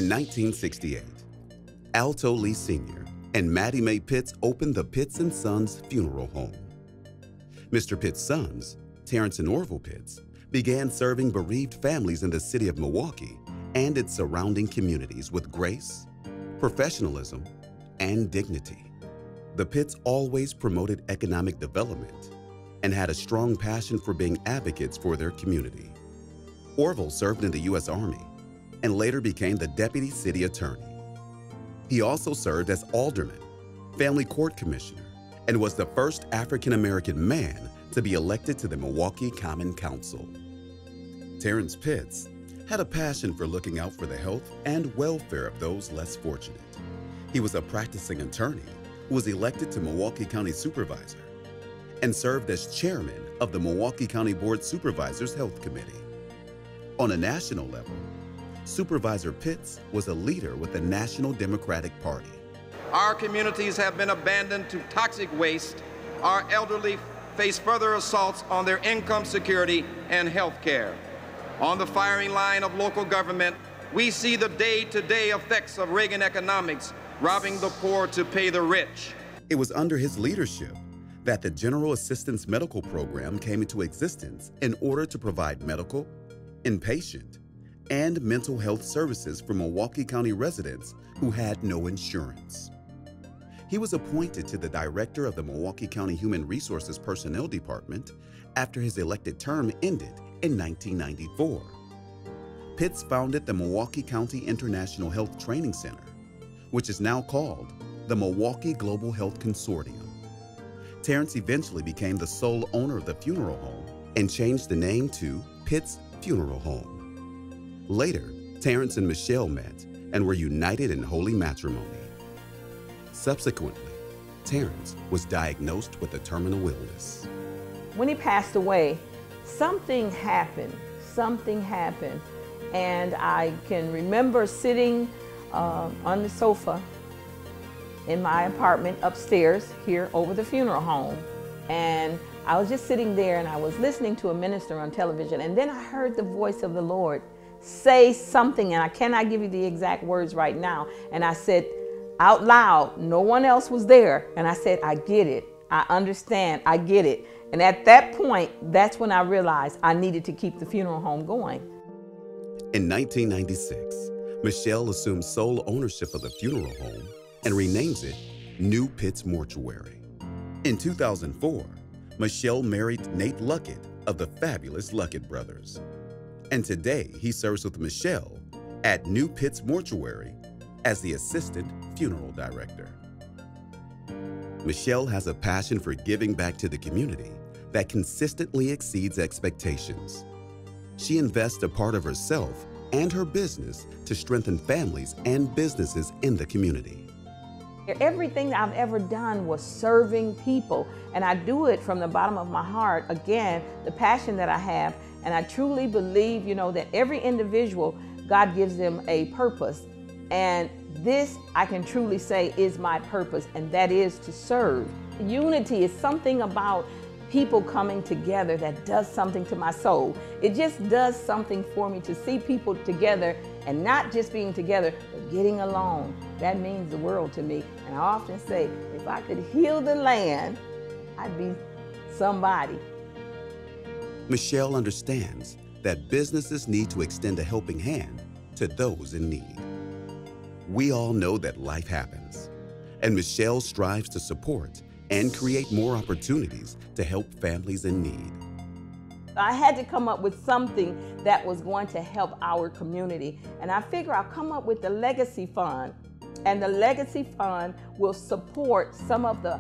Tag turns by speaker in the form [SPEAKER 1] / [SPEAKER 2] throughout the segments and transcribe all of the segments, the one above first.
[SPEAKER 1] In 1968, Alto Lee Sr. and Mattie Mae Pitts opened the Pitts & Sons Funeral Home. Mr. Pitts' sons, Terrence and Orville Pitts, began serving bereaved families in the city of Milwaukee and its surrounding communities with grace, professionalism, and dignity. The Pitts always promoted economic development and had a strong passion for being advocates for their community. Orville served in the U.S. Army and later became the deputy city attorney. He also served as alderman, family court commissioner, and was the first African-American man to be elected to the Milwaukee Common Council. Terrence Pitts had a passion for looking out for the health and welfare of those less fortunate. He was a practicing attorney who was elected to Milwaukee County Supervisor and served as chairman of the Milwaukee County Board Supervisors Health Committee. On a national level, Supervisor Pitts was a leader with the National Democratic Party.
[SPEAKER 2] Our communities have been abandoned to toxic waste. Our elderly face further assaults on their income security and health care. On the firing line of local government, we see the day-to-day effects of Reagan economics, robbing the poor to pay the rich.
[SPEAKER 1] It was under his leadership that the General Assistance Medical Program came into existence in order to provide medical, inpatient, and mental health services for Milwaukee County residents who had no insurance. He was appointed to the director of the Milwaukee County Human Resources Personnel Department after his elected term ended in 1994. Pitts founded the Milwaukee County International Health Training Center, which is now called the Milwaukee Global Health Consortium. Terrence eventually became the sole owner of the funeral home and changed the name to Pitts Funeral Home. Later, Terrence and Michelle met and were united in holy matrimony. Subsequently, Terrence was diagnosed with a terminal illness.
[SPEAKER 3] When he passed away, something happened, and I can remember sitting on the sofa in my apartment upstairs here over the funeral home, and I was just sitting there and I was listening to a minister on television, and then I heard the voice of the Lord say something, and I cannot give you the exact words right now, and I said out loud, no one else was there, and I said, I get it, I understand, I get it. And at that point, that's when I realized I needed to keep the funeral home going.
[SPEAKER 1] In 1996, Michelle assumed sole ownership of the funeral home and renames it New Pitts Mortuary. In 2004, Michelle married Nate Luckett of the fabulous Luckett brothers. And today he serves with Michelle at New Pitts Mortuary as the assistant funeral director. Michelle has a passion for giving back to the community that consistently exceeds expectations. She invests a part of herself and her business to strengthen families and businesses in the community.
[SPEAKER 3] Everything that I've ever done was serving people, and I do it from the bottom of my heart. Again, the passion that I have, and I truly believe, that every individual, God gives them a purpose, and this, I can truly say, is my purpose, and that is to serve. Unity is something about people coming together that does something to my soul. It just does something for me to see people together, and not just being together, but getting along. That means the world to me. And I often say, if I could heal the land, I'd be somebody.
[SPEAKER 1] Michelle understands that businesses need to extend a helping hand to those in need. We all know that life happens, and Michelle strives to support and create more opportunities to help families in need.
[SPEAKER 3] I had to come up with something that was going to help our community, and I figure I'll come up with the Legacy Fund, and the Legacy Fund will support some of the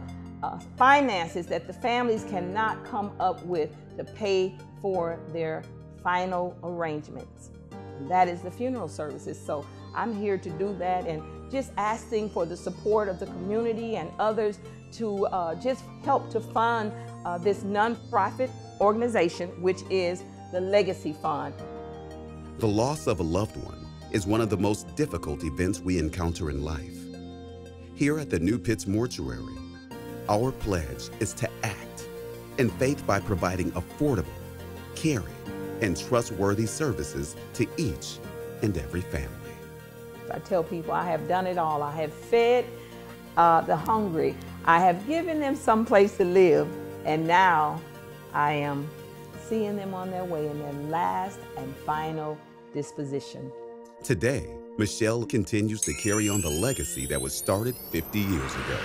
[SPEAKER 3] finances that the families cannot come up with to pay for their final arrangements. That is the funeral services. So I'm here to do that, and just asking for the support of the community and others to just help to fund this nonprofit organization, which is the Legacy Fund.
[SPEAKER 1] The loss of a loved one is one of the most difficult events we encounter in life. Here at the New Pitts Mortuary, our pledge is to act in faith by providing affordable, caring, and trustworthy services to each and every family.
[SPEAKER 3] I tell people I have done it all. I have fed the hungry. I have given them some place to live. And now I am seeing them on their way in their last and final disposition.
[SPEAKER 1] Today, Michelle continues to carry on the legacy that was started 50 years ago.